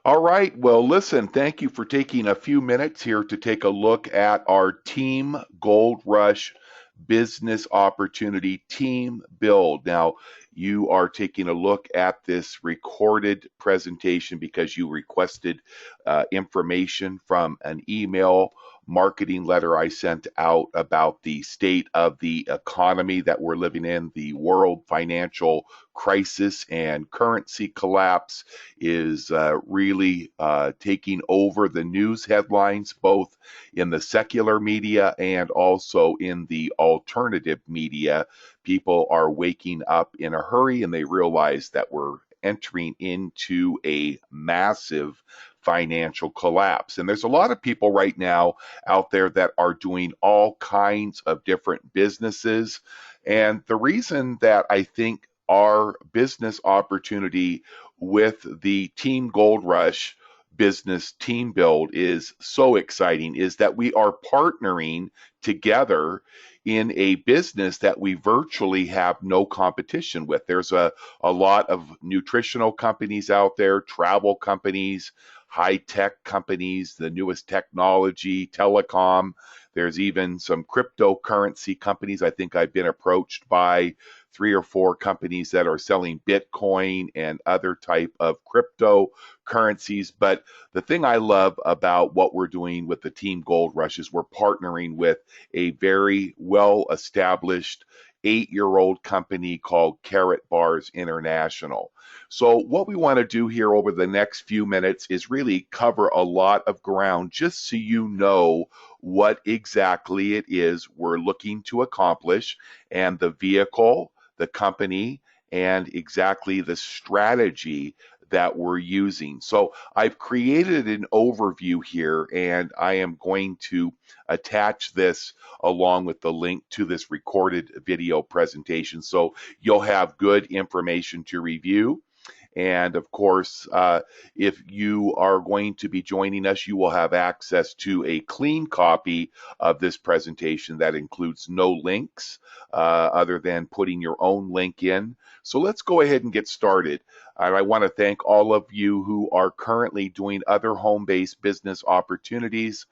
All right. Well, listen, thank you for taking a few minutes here to take a look at our Team Gold Rush business opportunity team build. Now, you are taking a look at this recorded presentation because you requested information from an email marketing letter I sent out about the state of the economy that we're living in, the world financial crisis and currency collapse is really taking over the news headlines, both in the secular media and also in the alternative media. People are waking up in a hurry and they realize that we're entering into a massive financial collapse. And there's a lot of people right now out there that are doing all kinds of different businesses. And the reason that I think our business opportunity with the Team Gold Rush business team build is so exciting is that we are partnering together in a business that we virtually have no competition with. There's a lot of nutritional companies out there, travel companies, high tech companies, the newest technology, telecom. There's even some cryptocurrency companies. I think I've been approached by three or four companies that are selling Bitcoin and other type of cryptocurrencies. But the thing I love about what we're doing with the Team Gold Rush is we're partnering with a very well established 8-year old company called Karatbars International. So, what we want to do here over the next few minutes is really cover a lot of ground just so you know what exactly it is we're looking to accomplish and the vehicle, the company, and exactly the strategy that we're using. So I've created an overview here and I am going to attach this along with the link to this recorded video presentation. So you'll have good information to review. And of course, if you are going to be joining us, you will have access to a clean copy of this presentation that includes no links other than putting your own link in. So let's go ahead and get started. And I want to thank all of you who are currently doing other home-based business opportunities,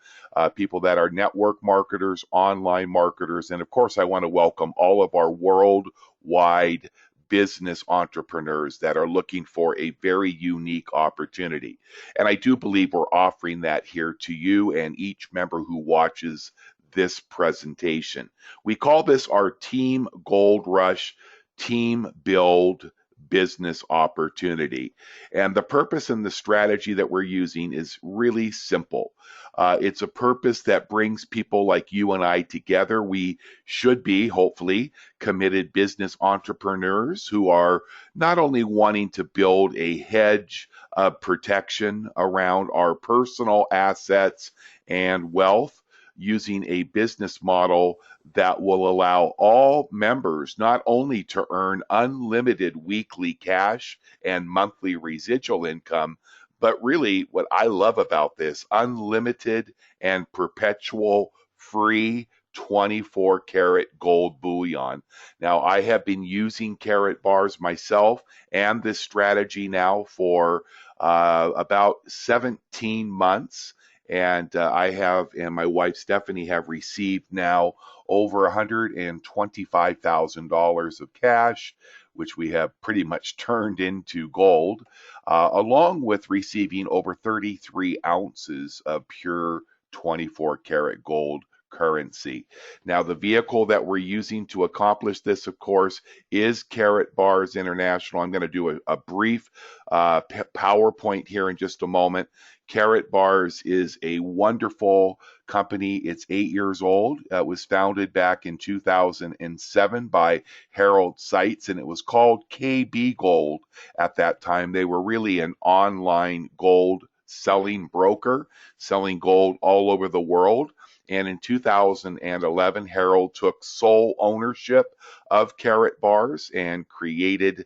people that are network marketers, online marketers, and of course, I want to welcome all of our worldwide business entrepreneurs that are looking for a very unique opportunity. And I do believe we're offering that here to you and each member who watches this presentation. We call this our Team Gold Rush Team Build business opportunity. And the purpose and the strategy that we're using is really simple. It's a purpose that brings people like you and I together. We should be, hopefully, committed business entrepreneurs who are not only wanting to build a hedge of protection around our personal assets and wealth using a business model that will allow all members not only to earn unlimited weekly cash and monthly residual income, but really what I love about this, unlimited and perpetual free 24 karat gold bullion. Now, I have been using Karatbars myself and this strategy now for about 17 months. And I have, and my wife Stephanie have received now over $125,000 of cash, which we have pretty much turned into gold, along with receiving over 33 ounces of pure 24 karat gold currency. Now, the vehicle that we're using to accomplish this, of course, is Karatbars International. I'm going to do a brief PowerPoint here in just a moment. Karatbars is a wonderful company. It's 8 years old. It was founded back in 2007 by Harold Seitz, and it was called KB Gold at that time. They were really an online gold selling broker, selling gold all over the world. And in 2011, Harold took sole ownership of Karatbars and created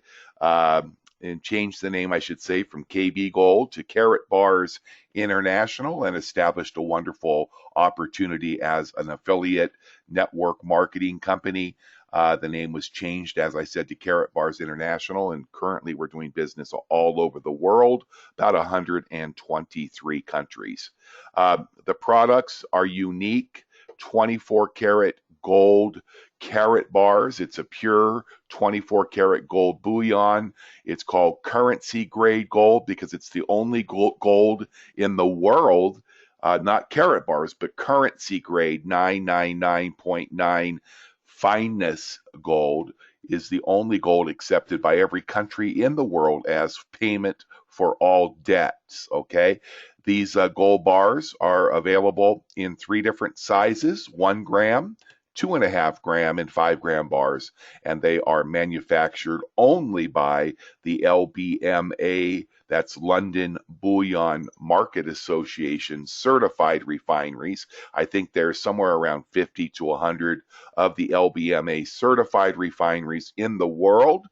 and changed the name, I should say, from KB Gold to Karatbars International and established a wonderful opportunity as an affiliate network marketing company. The name was changed, as I said, to Karatbars International, and currently we're doing business all over the world, about 123 countries. The products are unique, 24 karat gold Karatbars. It's a pure 24 karat gold bullion. It's called currency grade gold because it's the only gold in the world, not Karatbars, but currency grade 999.9 fineness gold is the only gold accepted by every country in the world as payment for all debts. Okay. These gold bars are available in 3 different sizes: 1 gram, 2.5 gram, and 5 gram bars, and they are manufactured only by the LBMA, that's London Bullion Market Association certified refineries. I think there's somewhere around 50 to 100 of the LBMA certified refineries in the world.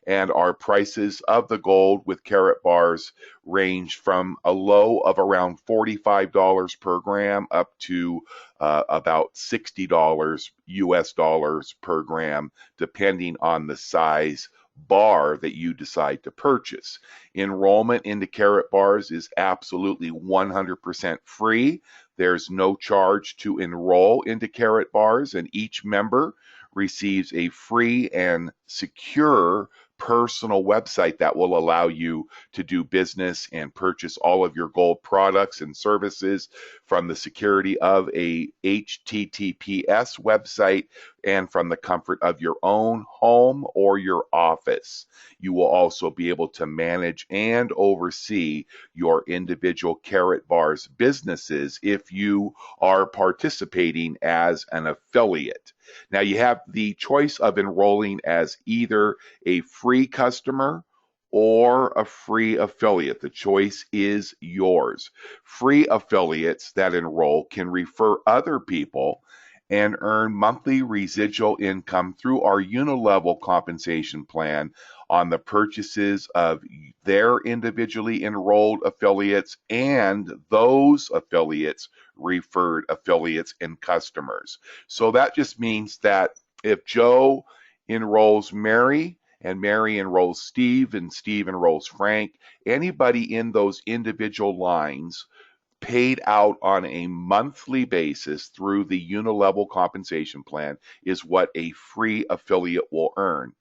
And our prices of the gold with Karatbars range from a low of around $45 per gram up to about $60 US dollars per gram, depending on the size bar that you decide to purchase. Enrollment into Karatbars is absolutely 100% free. There's no charge to enroll into Karatbars, and each member receives a free and secure personal website that will allow you to do business and purchase all of your gold products and services from the security of a HTTPS website and from the comfort of your own home or your office. You will also be able to manage and oversee your individual Karatbars businesses if you are participating as an affiliate. Now, you have the choice of enrolling as either a free customer or a free affiliate. The choice is yours. Free affiliates that enroll can refer other people and earn monthly residual income through our unilevel compensation plan on the purchases of their individually enrolled affiliates and those affiliates referred affiliates and customers. So that just means that if Joe enrolls Mary and Mary enrolls Steve and Steve enrolls Frank, anybody in those individual lines paid out on a monthly basis through the unilevel compensation plan is what a free affiliate will earn.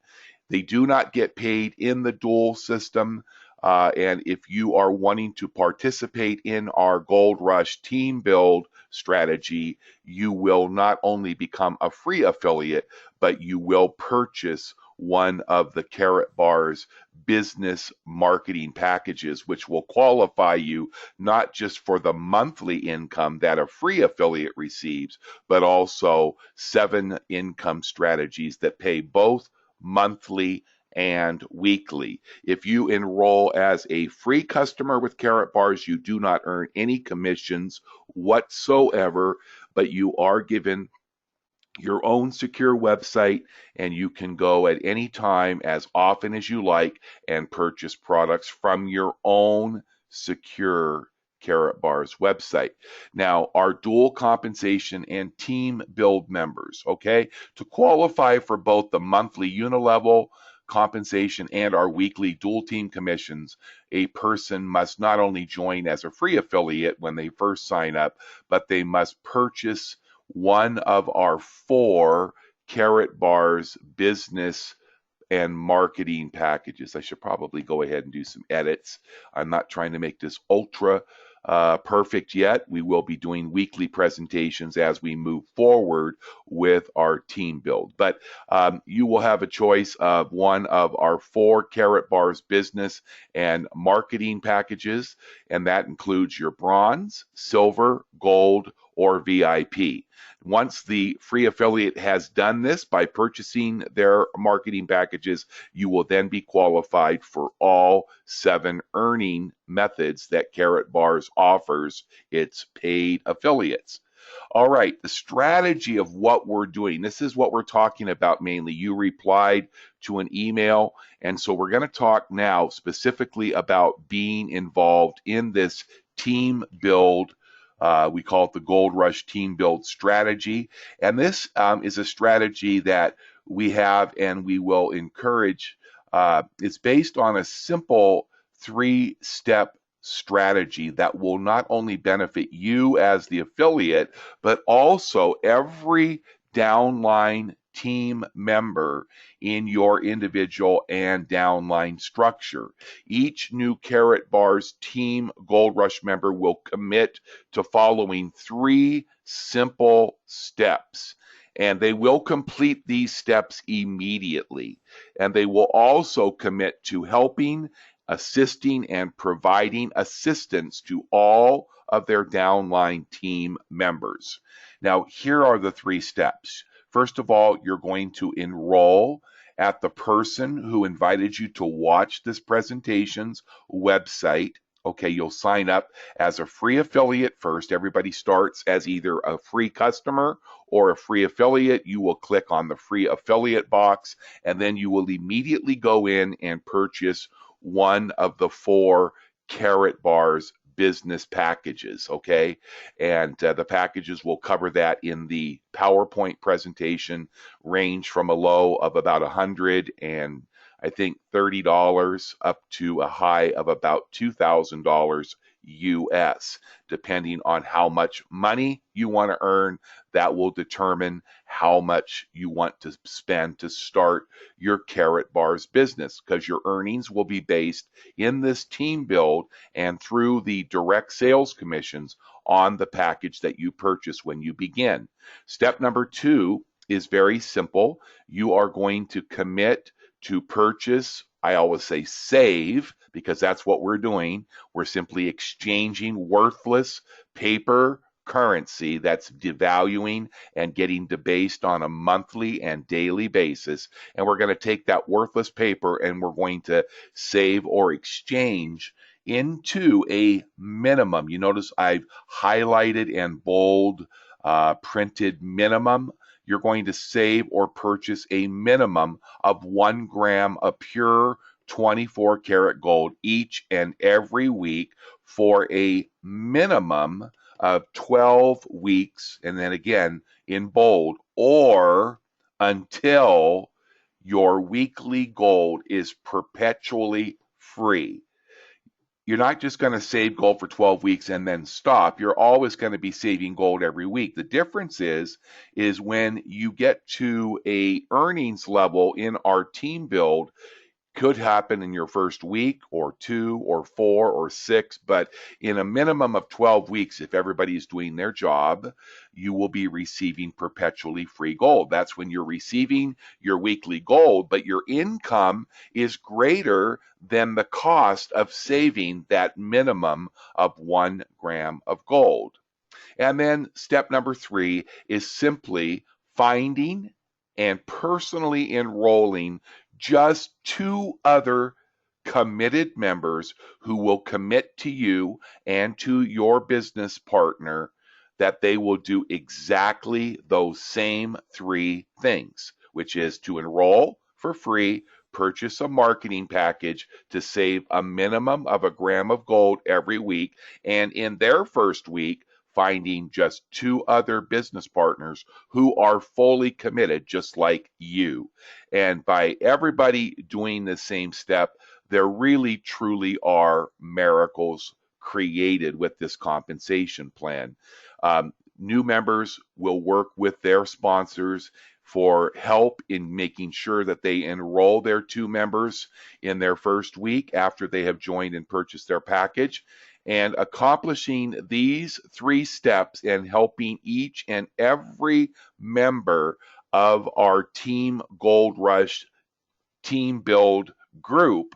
They do not get paid in the dual system. And if you are wanting to participate in our Gold Rush team build strategy, you will not only become a free affiliate, but you will purchase one of the Karatbars business marketing packages, which will qualify you not just for the monthly income that a free affiliate receives, but also 7 income strategies that pay both monthly and weekly. If you enroll as a free customer with Karatbars, you do not earn any commissions whatsoever, but you are given your own secure website, and you can go at any time as often as you like and purchase products from your own secure Karatbars website. Now, our dual compensation and team build members, okay, to qualify for both the monthly unilevel compensation and our weekly dual team commissions, a person must not only join as a free affiliate when they first sign up, but they must purchase one of our 4 Karatbars business and marketing packages. I should probably go ahead and do some edits. I'm not trying to make this ultra perfect yet. We will be doing weekly presentations as we move forward with our team build. But you will have a choice of one of our 4 Karatbars business and marketing packages, and that includes your bronze, silver, gold, or VIP. Once the free affiliate has done this by purchasing their marketing packages, you will then be qualified for all 7 earning methods that Karatbars offers its paid affiliates. All right, the strategy of what we're doing, this is what we're talking about mainly. You replied to an email, and so we're going to talk now specifically about being involved in this team build. We call it the Gold Rush Team Build Strategy. And this is a strategy that we have and we will encourage is based on a simple 3-step strategy that will not only benefit you as the affiliate, but also every downline team member in your individual and downline structure. Each new Karatbars Team Gold Rush member will commit to following 3 simple steps. And they will complete these steps immediately. And they will also commit to helping, assisting, and providing assistance to all of their downline team members. Now, here are the 3 steps. First of all, you're going to enroll at the person who invited you to watch this presentation's website. Okay, you'll sign up as a free affiliate first. Everybody starts as either a free customer or a free affiliate. You will click on the free affiliate box, and then you will immediately go in and purchase one of the 4 Karatbars business packages, okay? And the packages will cover that in the PowerPoint presentation, range from a low of about $100 and I think $30 up to a high of about $2,000 US, depending on how much money you want to earn. That will determine how much you want to spend to start your Karatbars business, because your earnings will be based in this team build and through the direct sales commissions on the package that you purchase when you begin. Step number 2 is very simple. You are going to commit to purchase, I always say save, because that's what we're doing. We're simply exchanging worthless paper currency that's devaluing and getting debased on a monthly and daily basis. And we're going to take that worthless paper and we're going to save or exchange into a minimum. You notice I've highlighted and bold printed minimum. You're going to save or purchase a minimum of 1 gram of pure 24 karat gold each and every week for a minimum of 12 weeks, and then again in bold, or until your weekly gold is perpetually free. You're not just going to save gold for 12 weeks and then stop. You're always going to be saving gold every week. The difference is when you get to a earnings level in our team build, could happen in your first week or 2 or 4 or 6, but in a minimum of 12 weeks, if everybody is doing their job, you will be receiving perpetually free gold. That's when you're receiving your weekly gold, but your income is greater than the cost of saving that minimum of 1 gram of gold. And then step number 3 is simply finding and personally enrolling just 2 other committed members who will commit to you and to your business partner that they will do exactly those same 3 things, which is to enroll for free, purchase a marketing package to save a minimum of 1 gram of gold every week, and in their first week, finding just 2 other business partners who are fully committed, just like you. And by everybody doing the same step, there really truly are miracles created with this compensation plan. New members will work with their sponsors for help in making sure that they enroll their 2 members in their first week after they have joined and purchased their package. And accomplishing these 3 steps and helping each and every member of our Team Gold Rush team build group,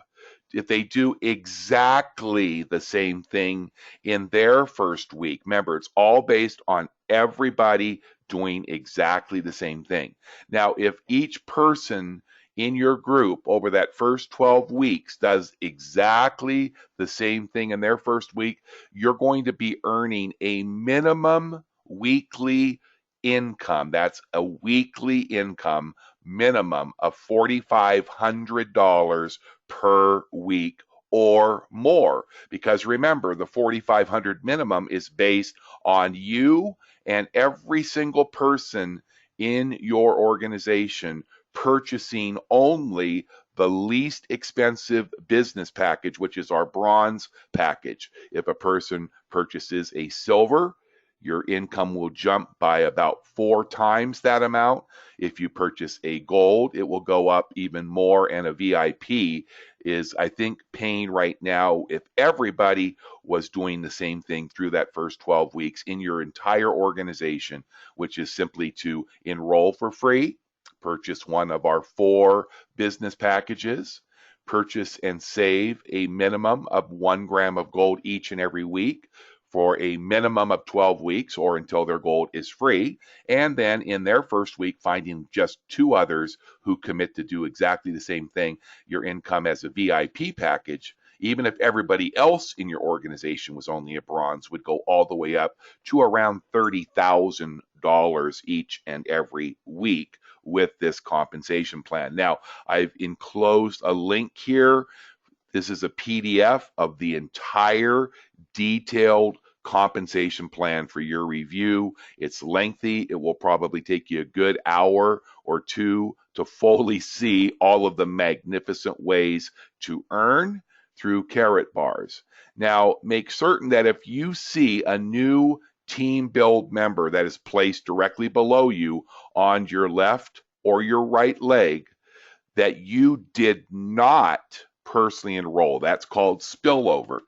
if they do exactly the same thing in their first week. Remember, it's all based on everybody doing exactly the same thing. Now, if each person in your group over that first 12 weeks does exactly the same thing in their first week, you're going to be earning a minimum weekly income. That's a weekly income minimum of $4,500 per week or more. Because remember, the 4,500 minimum is based on you and every single person in your organization purchasing only the least expensive business package, which is our bronze package. If a person purchases a silver, your income will jump by about 4 times that amount. If you purchase a gold, it will go up even more. And a VIP is, I think, paying right now, if everybody was doing the same thing through that first 12 weeks in your entire organization, which is simply to enroll for free, purchase one of our 4 business packages, purchase and save a minimum of 1 gram of gold each and every week for a minimum of 12 weeks or until their gold is free. And then in their first week, finding just 2 others who commit to do exactly the same thing, your income as a VIP package, even if everybody else in your organization was only a bronze, would go all the way up to around $30,000 each and every week with this compensation plan. Now, I've enclosed a link here. This is a PDF of the entire detailed compensation plan for your review. It's lengthy. It will probably take you a good hour or 2 to fully see all of the magnificent ways to earn through Karatbars. Now, make certain that if you see a new Team Build member that is placed directly below you on your left or your right leg, that you did not personally enroll. That's called spillover.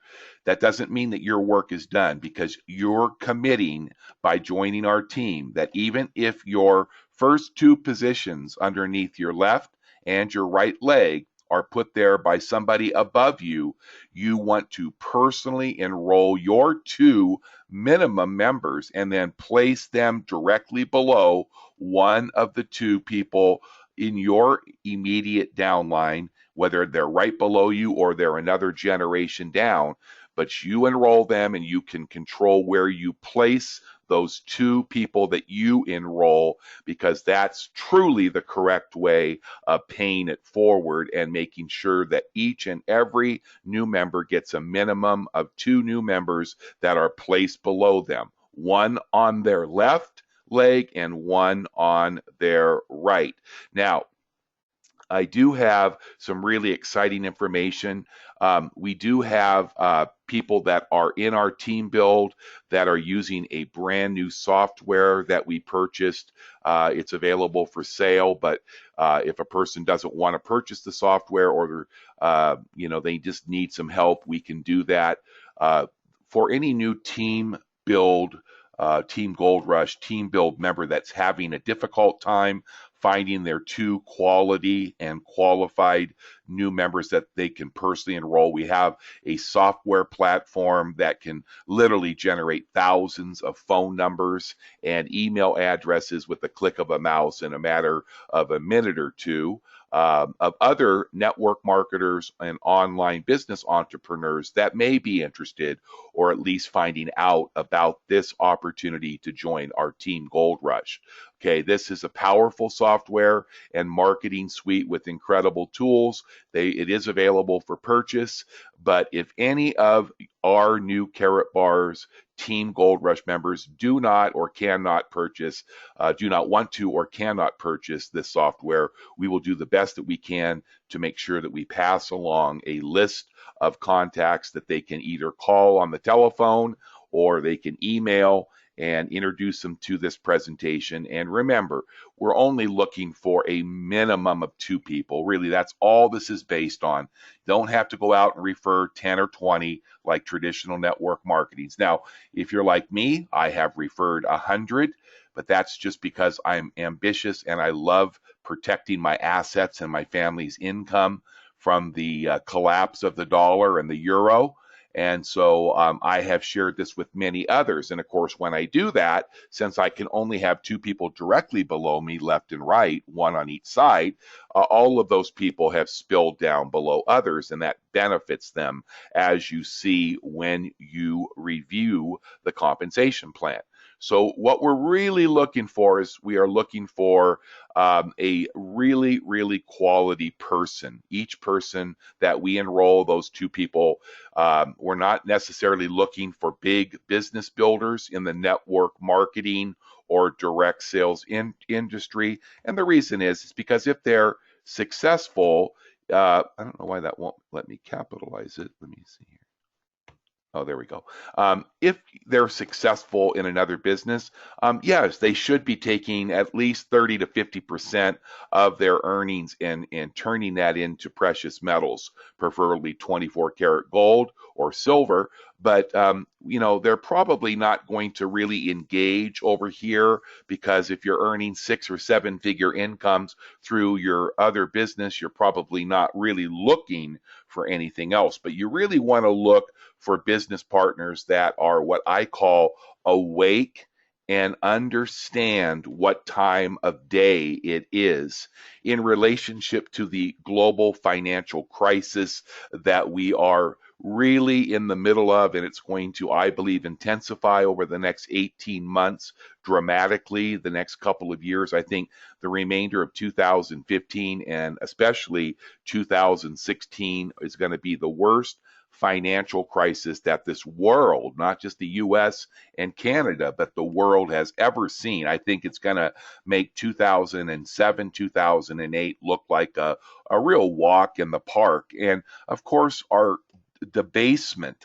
That doesn't mean that your work is done, because you're committing by joining our team that even if your first 2 positions underneath your left and your right leg are put there by somebody above you, you want to personally enroll your 2 minimum members and then place them directly below one of the 2 people in your immediate downline, whether they're right below you or they're another generation down. But you enroll them and you can control where you place those 2 people that you enroll, because that's truly the correct way of paying it forward and making sure that each and every new member gets a minimum of 2 new members that are placed below them, one on their left leg and one on their right. Now, I do have some really exciting information. We do have people that are in our team build that are using a brand new software that we purchased. It's available for sale, but if a person doesn't want to purchase the software, or they just need some help, we can do that. For any new team build, Team Gold Rush, team build member that's having a difficult time finding their 2 quality and qualified new members that they can personally enroll, we have a software platform that can literally generate thousands of phone numbers and email addresses with the click of a mouse in a matter of a minute or 2. Of other network marketers and online business entrepreneurs that may be interested, or at least finding out about this opportunity to join our Team Gold Rush. Okay, this is a powerful software and marketing suite with incredible tools. It is available for purchase, but if any of our new Karatbars Team Gold Rush members do not or cannot purchase, do not want to or cannot purchase this software, we will do the best that we can to make sure that we pass along a list of contacts that they can either call on the telephone or they can email and introduce them to this presentation. And remember, we're only looking for a minimum of 2 people. Really, that's all this is based on. Don't have to go out and refer 10 or 20 like traditional network marketings. Now, if you're like me, I have referred 100, but that's just because I'm ambitious and I love protecting my assets and my family's income from the collapse of the dollar and the euro. And so I have shared this with many others. And of course, when I do that, since I can only have 2 people directly below me, left and right, one on each side, all of those people have spilled down below others, and that benefits them, as you see when you review the compensation plan. So what we're really looking for is we are looking for a really, really quality person. Each person that we enroll, those two people, we're not necessarily looking for big business builders in the network marketing or direct sales industry. And the reason is because if they're successful, I don't know why that won't let me capitalize it. Let me see here. Oh, there we go. If they're successful in another business, yes, they should be taking at least 30 to 50% of their earnings and turning that into precious metals, preferably 24 karat gold or silver. But they're probably not going to really engage over here because if you're earning 6 or 7 figure incomes through your other business, you're probably not really looking for anything else. But you really want to look for business partners that are what I call awake and understand what time of day it is in relationship to the global financial crisis that we are really in the middle of, and it's going to, I believe, intensify over the next 18 months dramatically. The next couple of years, I think the remainder of 2015 and especially 2016 is going to be the worst financial crisis that this world, not just the US and Canada, but the world has ever seen. I think it's going to make 2007, 2008 look like a real walk in the park. And of course, our debasement,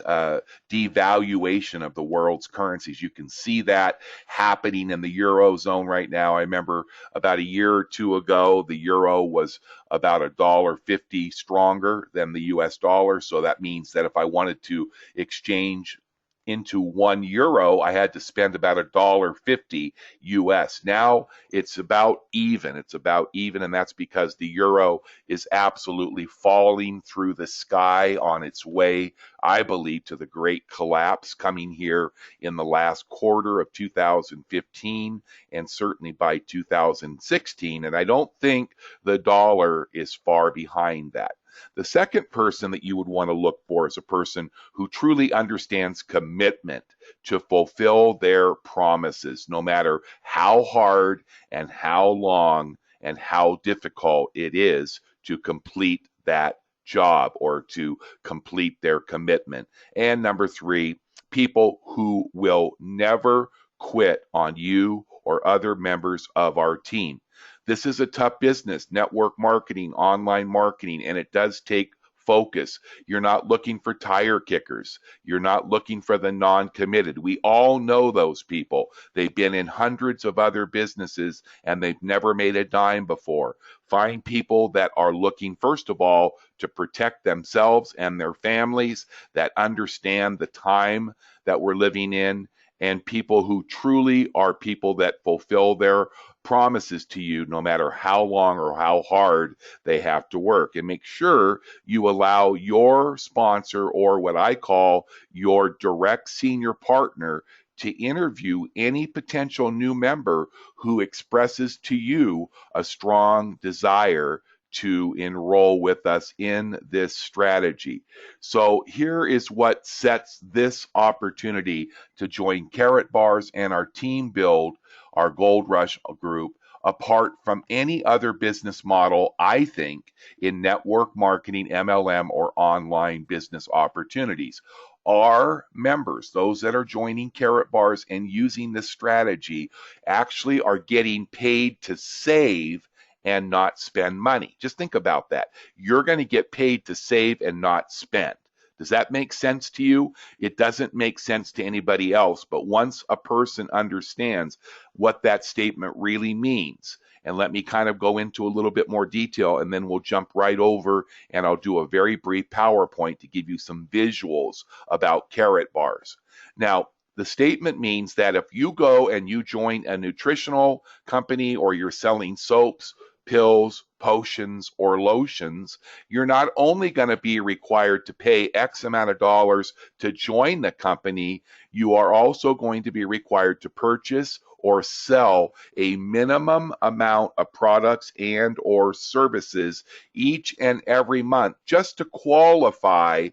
devaluation of the world's currencies. You can see that happening in the Eurozone right now. I remember about a year or two ago, the euro was about $1.50 stronger than the US dollar. So that means that if I wanted to exchange into €1, I had to spend about $1.50 US. Now it's about even. It's about even, and that's because the euro is absolutely falling through the sky on its way, I believe, to the great collapse coming here in the last quarter of 2015 and certainly by 2016. And I don't think the dollar is far behind that. The second person that you would want to look for is a person who truly understands commitment to fulfill their promises, no matter how hard and how long and how difficult it is to complete that job or to complete their commitment. And number three, people who will never quit on you or other members of our team. This is a tough business, network marketing, online marketing, and it does take focus. You're not looking for tire kickers. You're not looking for the non-committed. We all know those people. They've been in hundreds of other businesses and they've never made a dime before. Find people that are looking, first of all, to protect themselves and their families, that understand the time that we're living in, and people who truly are people that fulfill their promises to you no matter how long or how hard they have to work. And make sure you allow your sponsor, or what I call your direct senior partner, to interview any potential new member who expresses to you a strong desire to enroll with us in this strategy. So here is what sets this opportunity to join Karatbars and our team build, our Gold Rush group, apart from any other business model, I think, in network marketing, MLM, or online business opportunities. Our members, those that are joining Karatbars and using this strategy, actually are getting paid to save and not spend money. Just think about that. You're going to get paid to save and not spend. Does that make sense to you? It doesn't make sense to anybody else, but once a person understands what that statement really means, and let me kind of go into a little bit more detail, and then we'll jump right over and I'll do a very brief PowerPoint to give you some visuals about Karatbars. Now, the statement means that if you go and you join a nutritional company or you're selling soaps, pills, potions, or lotions, you're not only going to be required to pay X amount of dollars to join the company, you are also going to be required to purchase or sell a minimum amount of products and or services each and every month just to qualify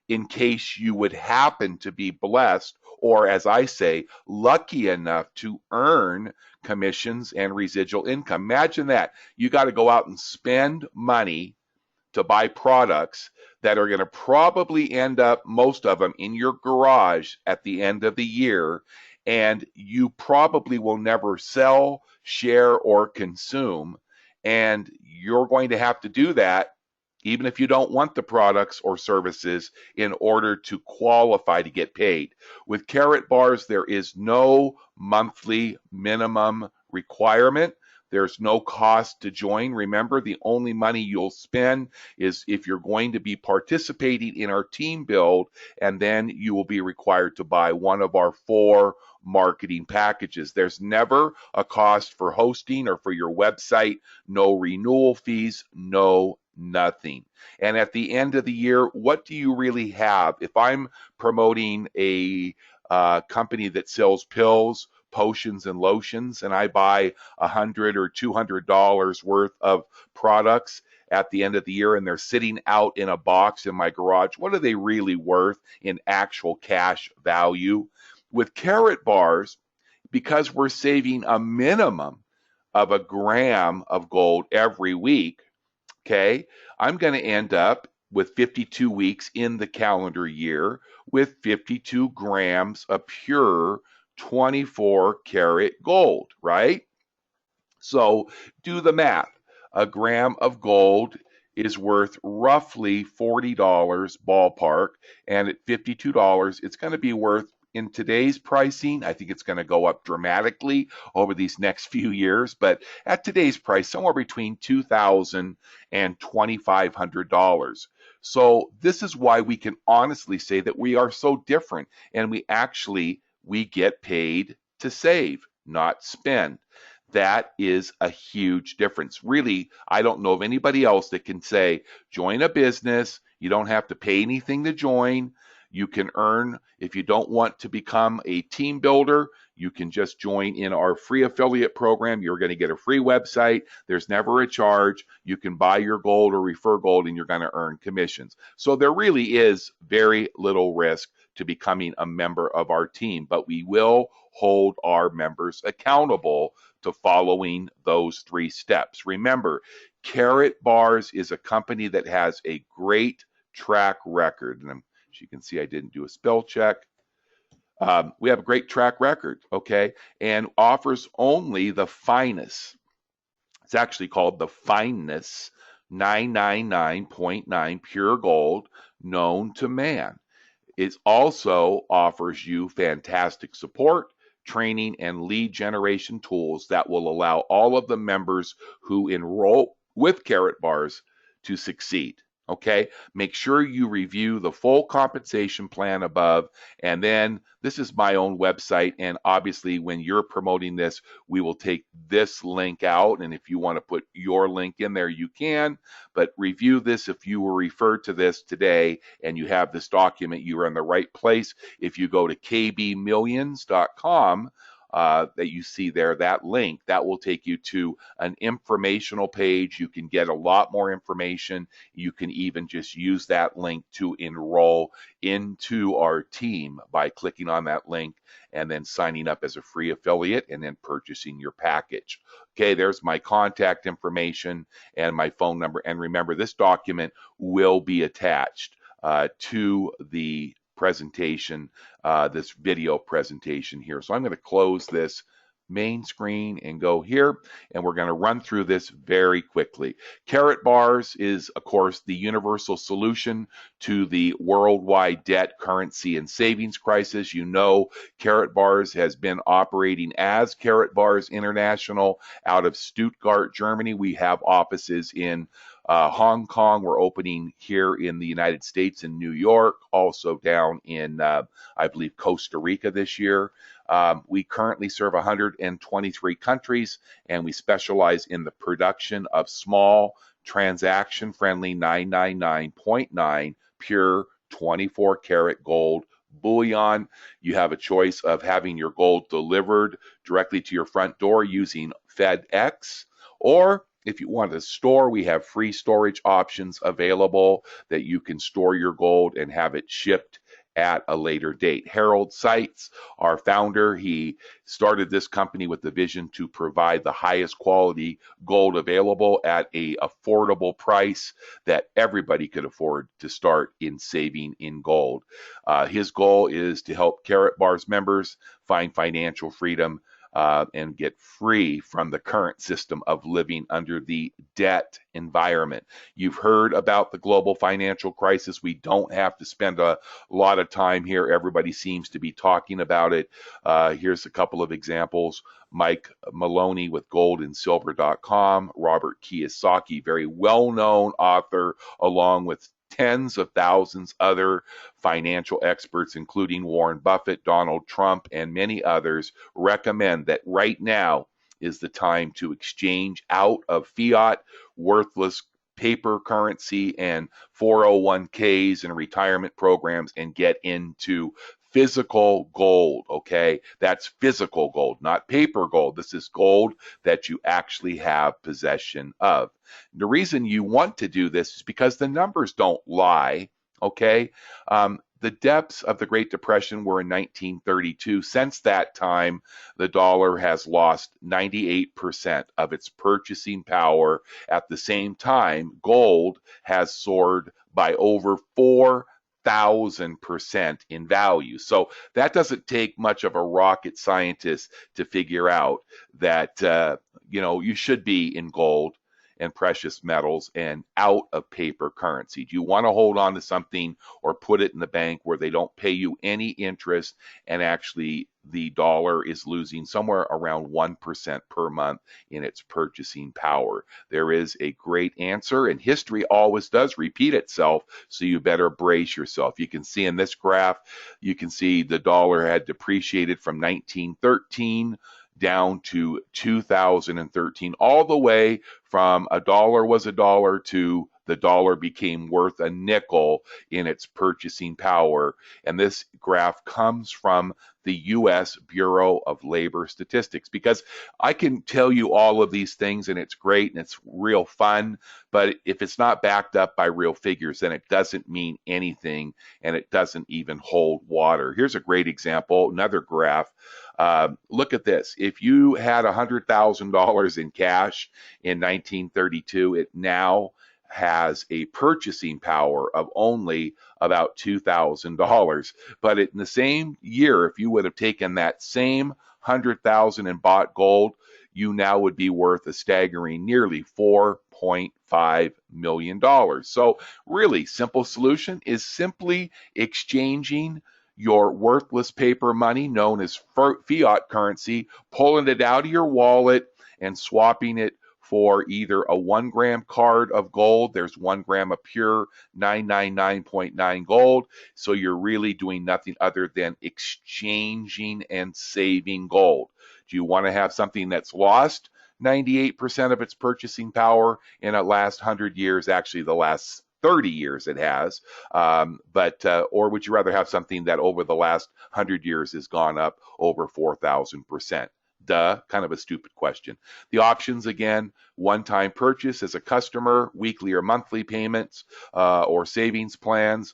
in case you would happen to be blessed or as I say, lucky enough to earn commissions and residual income. Imagine that. You got to go out and spend money to buy products that are going to probably end up, most of them, in your garage at the end of the year, and you probably will never sell, share, or consume. And you're going to have to do that even if you don't want the products or services in order to qualify to get paid. With Karatbars, there is no monthly minimum requirement. There's no cost to join. Remember, the only money you'll spend is if you're going to be participating in our team build, and then you will be required to buy one of our 4 marketing packages. There's never a cost for hosting or for your website, no renewal fees, no nothing. And at the end of the year, what do you really have? If I'm promoting a company that sells pills, potions, and lotions, and I buy $100 or $200 worth of products at the end of the year, and they're sitting out in a box in my garage, what are they really worth in actual cash value? With Karatbars, because we're saving a minimum of a gram of gold every week, okay, I'm going to end up with 52 weeks in the calendar year with 52 grams of pure 24 karat gold, right? So do the math. A gram of gold is worth roughly $40 ballpark, and at $52, it's going to be worth, in today's pricing, I think it's going to go up dramatically over these next few years, but at today's price, somewhere between $2,000 and $2,500. So this is why we can honestly say that we are so different, and we get paid to save, not spend. That is a huge difference. Really, I don't know of anybody else that can say, join a business, you don't have to pay anything to join. You can earn, if you don't want to become a team builder, you can just join in our free affiliate program. You're going to get a free website. There's never a charge. You can buy your gold or refer gold, and you're going to earn commissions. So there really is very little risk to becoming a member of our team, but we will hold our members accountable to following those 3 steps. Remember, Karatbars is a company that has a great track record. And as you can see, I didn't do a spell check. We have a great track record, okay, and offers only the finest. It's actually called the finest 999.9 pure gold known to man. It also offers you fantastic support, training, and lead generation tools that will allow all of the members who enroll with Karatbars to succeed. Okay, make sure you review the full compensation plan above, and then this is my own website, and obviously when you're promoting this, we will take this link out, and if you want to put your link in there, you can, but review this. If you were referred to this today and you have this document, you are in the right place. If you go to kbmillions.com, that you see there, that link, that will take you to an informational page. You can get a lot more information. You can even just use that link to enroll into our team by clicking on that link and then signing up as a free affiliate and then purchasing your package. Okay, there's my contact information and my phone number. And remember, this document will be attached to the presentation, this video presentation here. So I'm going to close this main screen and go here, and we're going to run through this very quickly. Karatbars is, of course, the universal solution to the worldwide debt, currency, and savings crisis. You know, Karatbars has been operating as Karatbars International out of Stuttgart, Germany. We have offices in Hong Kong. We're opening here in the United States in New York, also down in, I believe, Costa Rica this year. We currently serve 123 countries, and we specialize in the production of small, transaction-friendly 999.9 pure 24 karat gold bullion. You have a choice of having your gold delivered directly to your front door using FedEx, or if you want to store, we have free storage options available that you can store your gold and have it shipped at a later date. Harold Seitz, our founder, he started this company with the vision to provide the highest quality gold available at a affordable price that everybody could afford to start in saving in gold. His goal is to help Karatbars members find financial freedom and get free from the current system of living under the debt environment. You've heard about the global financial crisis. We don't have to spend a lot of time here. Everybody seems to be talking about it. Here's a couple of examples. Mike Maloney with goldandsilver.com, Robert Kiyosaki, very well-known author, along with tens of thousands other financial experts, including Warren Buffett, Donald Trump, and many others, recommend that right now is the time to exchange out of fiat, worthless paper currency and 401ks and retirement programs and get into physical gold, okay? That's physical gold, not paper gold. This is gold that you actually have possession of. The reason you want to do this is because the numbers don't lie, okay? The depths of the Great Depression were in 1932. Since that time, the dollar has lost 98% of its purchasing power. At the same time, gold has soared by over 4,000% in value. So that doesn't take much of a rocket scientist to figure out that you should be in gold and precious metals and out of paper currency. Do you want to hold on to something or put it in the bank where they don't pay you any interest and actually the dollar is losing somewhere around 1% per month in its purchasing power? There is a great answer, and history always does repeat itself, so you better brace yourself. You can see in this graph, you can see the dollar had depreciated from 1913 down to 2013, all the way from a dollar was a dollar to the dollar became worth a nickel in its purchasing power. And this graph comes from the U.S. Bureau of Labor Statistics, because I can tell you all of these things and it's great and it's real fun, but if it's not backed up by real figures, then it doesn't mean anything and it doesn't even hold water. Here's a great example, another graph. Look at this. If you had $100,000 in cash in 1932, it now has a purchasing power of only about $2,000. But in the same year, if you would have taken that same 100,000 and bought gold, you now would be worth a staggering nearly $4.5 million. So really, simple solution is simply exchanging your worthless paper money known as fiat currency, pulling it out of your wallet and swapping it for either a 1 gram card of gold. There's 1 gram of pure 999.9 gold. So you're really doing nothing other than exchanging and saving gold. Do you want to have something that's lost 98% of its purchasing power in the last 100 years? Actually, the last 30 years it has, or would you rather have something that over the last 100 years has gone up over 4,000%? Duh, kind of a stupid question. The options again, one-time purchase as a customer, weekly or monthly payments, or savings plans.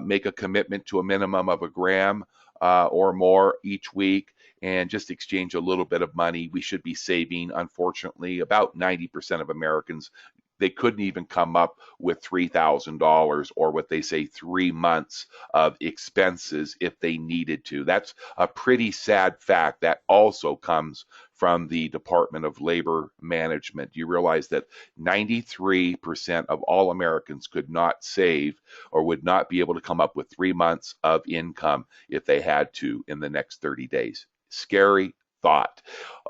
Make a commitment to a minimum of 1 gram or more each week, and just exchange a little bit of money. We should be saving, unfortunately, about 90% of Americans, they couldn't even come up with $3,000 or what they say 3 months of expenses if they needed to. That's a pretty sad fact. That also comes from the Department of Labor Management. You realize that 93% of all Americans could not save or would not be able to come up with 3 months of income if they had to in the next 30 days. Scary thought.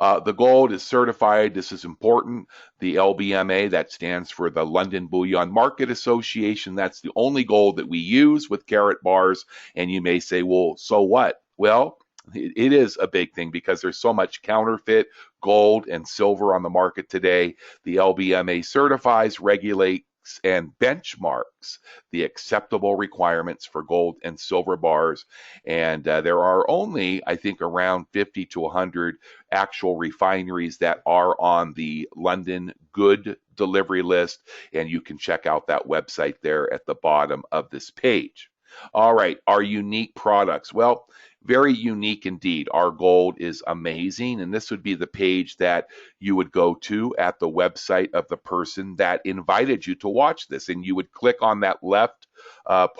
The gold is certified. This is important. The LBMA, that stands for the London Bullion Market Association. That's the only gold that we use with Karatbars. And you may say, well, so what? Well, it is a big thing because there's so much counterfeit gold and silver on the market today. The LBMA certifies, regulates, and benchmarks the acceptable requirements for gold and silver bars. And there are only, I think, around 50 to 100 actual refineries that are on the London Good Delivery list. And you can check out that website there at the bottom of this page. All right, our unique products. Well, very unique indeed. Our gold is amazing, and this would be the page that you would go to at the website of the person that invited you to watch this, and you would click on that left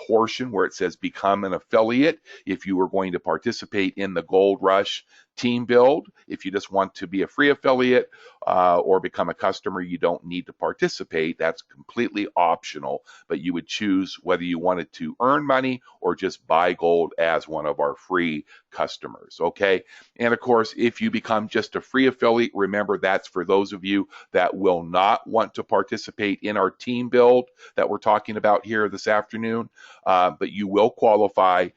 portion where it says become an affiliate if you were going to participate in the Gold Rush team build. If you just want to be a free affiliate or become a customer, you don't need to participate. That's completely optional, but you would choose whether you wanted to earn money or just buy gold as one of our free customers. Okay. And of course, if you become just a free affiliate, remember that's for those of you that will not want to participate in our team build that we're talking about here this afternoon, but you will qualify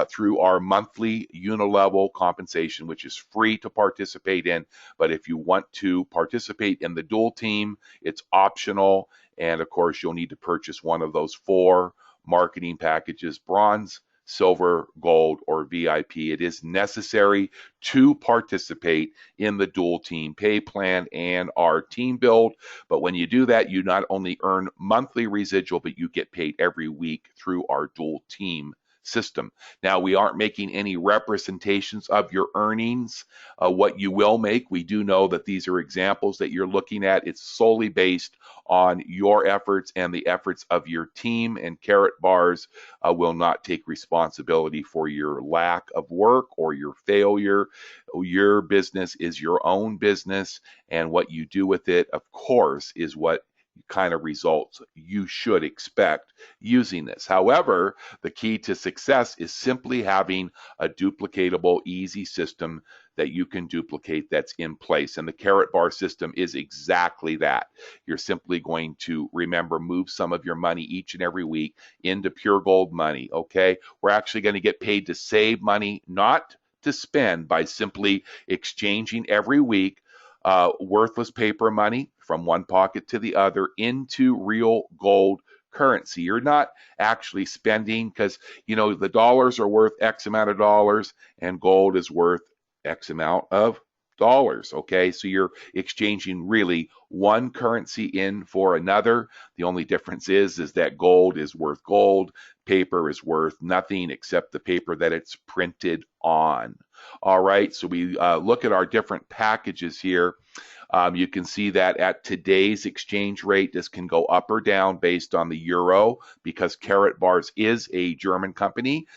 through our monthly unilevel compensation, which is free to participate in. But if you want to participate in the dual team, it's optional. And of course, you'll need to purchase one of those 4 marketing packages: bronze, silver, gold, or VIP. It is necessary to participate in the dual team pay plan and our team build. But when you do that, you not only earn monthly residual, but you get paid every week through our dual team system. Now, we aren't making any representations of your earnings, what you will make. We do know that these are examples that you're looking at. It's solely based on your efforts and the efforts of your team, and Karatbars will not take responsibility for your lack of work or your failure. Your business is your own business, and what you do with it, of course, is what kind of results you should expect using this. However, the key to success is simply having a duplicatable, easy system that you can duplicate that's in place. And the Karatbar system is exactly that. You're simply going to remember, move some of your money each and every week into pure gold money. Okay. We're actually going to get paid to save money, not to spend, by simply exchanging every week worthless paper money from one pocket to the other into real gold currency. You're not actually spending, because the dollars are worth X amount of dollars and gold is worth X amount of dollars. Okay, so you're exchanging really one currency in for another. The only difference is that gold is worth gold, paper is worth nothing except the paper that it's printed on. All right, so we look at our different packages here. You can see that at today's exchange rate, this can go up or down based on the euro, because Karatbars is a German company.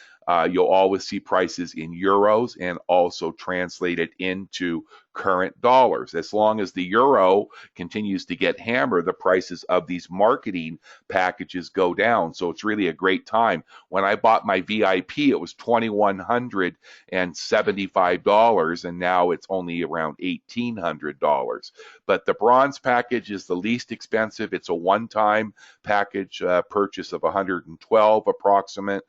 You'll always see prices in euros and also translated into current dollars. As long as the euro continues to get hammered, the prices of these marketing packages go down. So it's really a great time. When I bought my VIP, it was $2,175, and now it's only around $1,800. But the bronze package is the least expensive. It's a one-time package purchase of 112 approximate.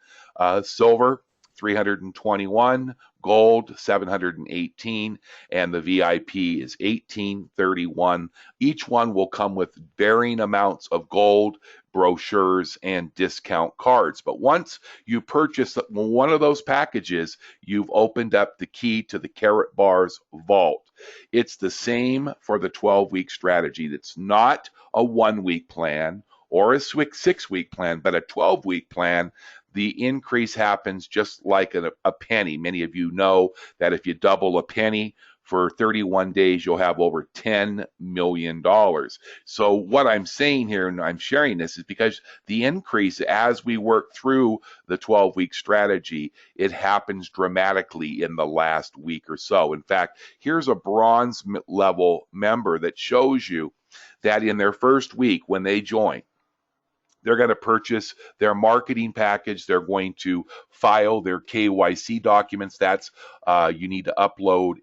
Silver, 321, gold, 718, and the VIP is 1831. Each one will come with varying amounts of gold, brochures, and discount cards. But once you purchase one of those packages, you've opened up the key to the Karatbars vault. It's the same for the 12-week strategy. It's not a 1-week plan or a 6-week plan, but a 12-week plan. The increase happens just like a penny. Many of you know that if you double a penny for 31 days, you'll have over $10 million. So what I'm saying here, and I'm sharing this, is because the increase as we work through the 12-week strategy, it happens dramatically in the last week or so. In fact, here's a bronze level member that shows you that in their first week when they join, they're going to purchase their marketing package. They're going to file their KYC documents. That's you need to upload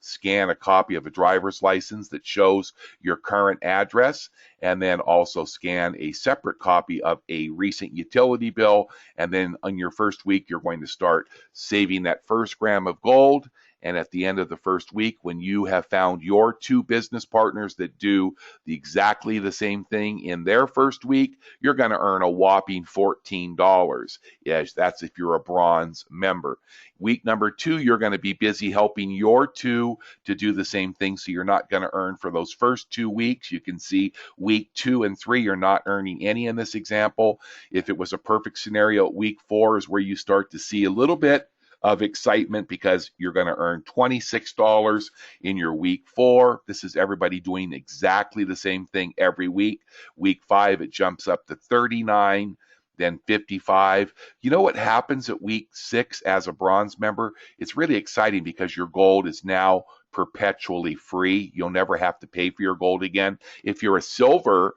scan a copy of a driver's license that shows your current address, and then also scan a separate copy of a recent utility bill. And then on your first week, you're going to start saving that first gram of gold. And at the end of the first week, when you have found your 2 business partners that do exactly the same thing in their first week, you're going to earn a whopping $14. Yes, that's if you're a bronze member. Week number 2, you're going to be busy helping your 2 to do the same thing. So you're not going to earn for those first 2 weeks. You can see week 2 and 3, you're not earning any in this example. If it was a perfect scenario, week 4 is where you start to see a little bit of excitement because you're going to earn $26 in your week 4. This is everybody doing exactly the same thing every week. Week 5, it jumps up to 39, then 55. You know what happens at week 6 as a bronze member? It's really exciting because your gold is now perpetually free. You'll never have to pay for your gold again. If you're a silver,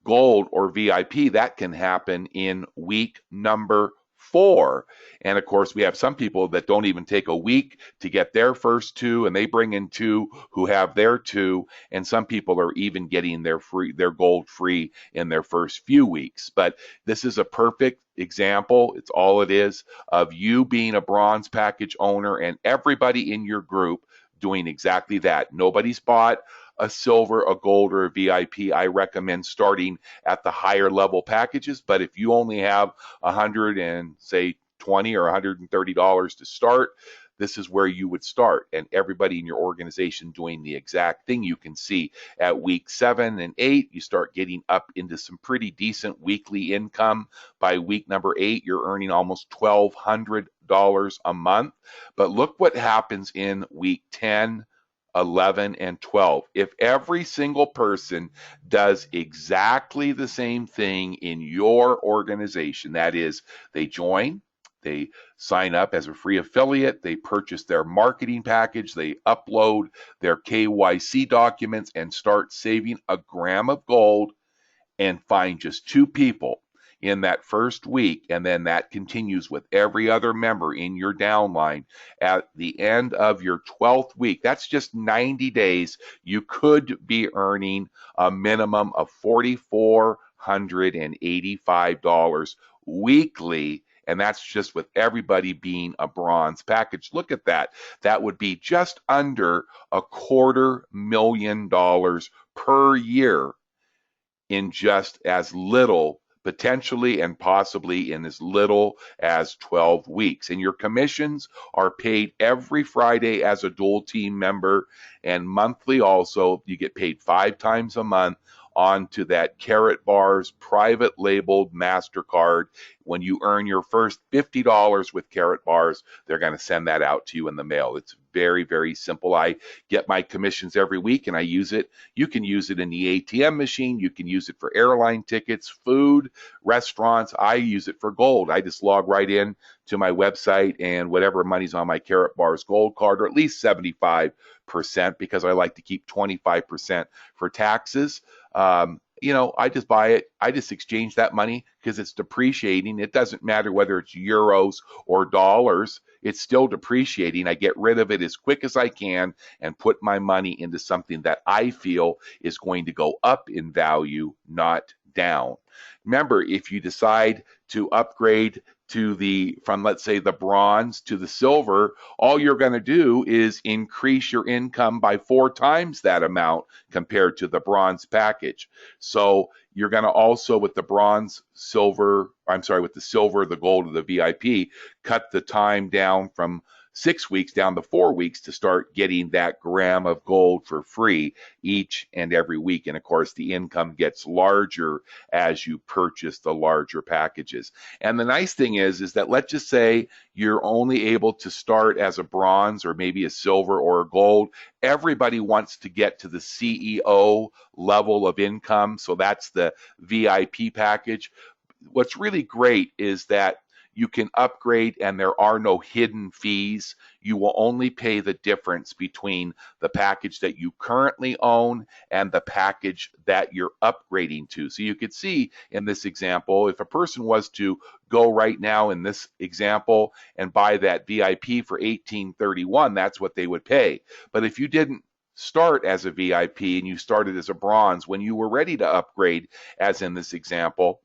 gold, or VIP, that can happen in week number 4. And of course, we have some people that don't even take a week to get their first 2, and they bring in 2 who have their 2, and some people are even getting their gold free in their first few weeks. But this is a perfect example, it's all it is, of you being a bronze package owner and everybody in your group doing exactly that. Nobody's bought a silver, a gold, or a VIP. I recommend starting at the higher level packages, but if you only have $100 and say $20 or $130 to start, this is where you would start, and everybody in your organization doing the exact thing. You can see at week 7 and 8, you start getting up into some pretty decent weekly income. By week number 8, you're earning almost $1,200 a month. But look what happens in week 10, 11, and 12. If every single person does exactly the same thing in your organization, that is, they join, they sign up as a free affiliate, they purchase their marketing package, they upload their KYC documents and start saving a gram of gold, and find just 2 people in that first week, and then that continues with every other member in your downline. At the end of your 12th week, that's just 90 days, you could be earning a minimum of $4,485 weekly, and that's just with everybody being a bronze package. Look at that. That would be just under $250,000 per year in just as little, potentially and possibly in as little as 12 weeks. And your commissions are paid every Friday as a dual team member, and monthly also. You get paid 5 times a month onto that Karatbars private labeled MasterCard. When you earn your first $50 with Karatbars, they're going to send that out to you in the mail. It's very, very simple. I get my commissions every week and I use it. You can use it in the ATM machine. You can use it for airline tickets, food, restaurants. I use it for gold. I just log right in to my website, and whatever money's on my Karatbars gold card, or at least 75%, because I like to keep 25% for taxes. I just buy it. I just exchange that money because it's depreciating. It doesn't matter whether it's euros or dollars. It's still depreciating. I get rid of it as quick as I can and put my money into something that I feel is going to go up in value, not down. Remember, if you decide to upgrade from, let's say, the bronze to the silver, all you're going to do is increase your income by 4 times that amount compared to the bronze package. So you're going to also, with the silver, the gold, or the VIP, cut the time down from 6 weeks down to 4 weeks to start getting that gram of gold for free each and every week. And of course, the income gets larger as you purchase the larger packages. And the nice thing is that, let's just say you're only able to start as a bronze or maybe a silver or a gold. Everybody wants to get to the CEO level of income. So that's the VIP package. What's really great is that you can upgrade and there are no hidden fees. You will only pay the difference between the package that you currently own and the package that you're upgrading to. So you could see in this example, if a person was to go right now in this example and buy that VIP for $1,831, that's what they would pay. But if you didn't start as a VIP and you started as a bronze, when you were ready to upgrade, as in this example,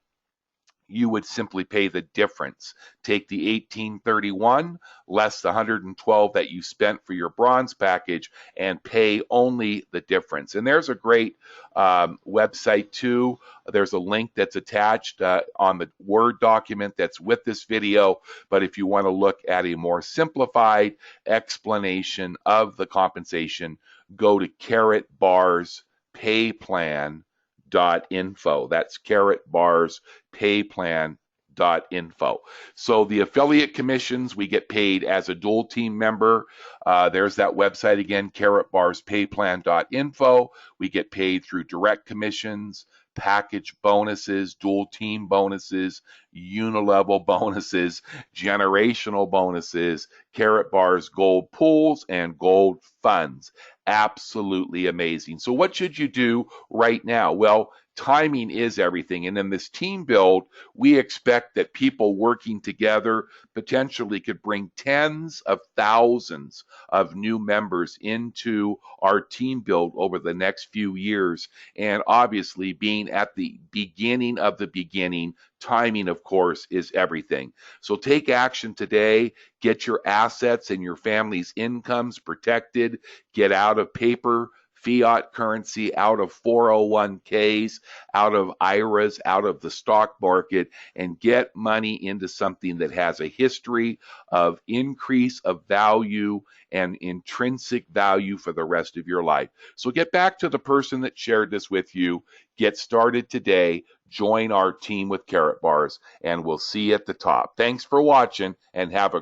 you would simply pay the difference. Take the $18.31 less the $112 that you spent for your bronze package and pay only the difference. And there's a great website too. There's a link that's attached on the Word document that's with this video. But if you want to look at a more simplified explanation of the compensation, go to carrotbarspayplan.info. That's carrotbarspayplan.info. So the affiliate commissions, we get paid as a dual team member. There's that website again, carrotbarspayplan.info. We get paid through direct commissions, package bonuses, dual team bonuses, unilevel bonuses, generational bonuses, Karatbars gold pools, and gold funds. Absolutely amazing. So what should you do right now? Well, timing is everything. And in this team build, we expect that people working together potentially could bring tens of thousands of new members into our team build over the next few years. And obviously, being at the beginning of the beginning, timing, of course, is everything. So take action today. Get your assets and your family's incomes protected. Get out of paper, fiat currency, out of 401ks, out of IRAs, out of the stock market, and get money into something that has a history of increase of value and intrinsic value for the rest of your life. So get back to the person that shared this with you. Get started today. Join our team with Karatbars, and we'll see you at the top. Thanks for watching, and have a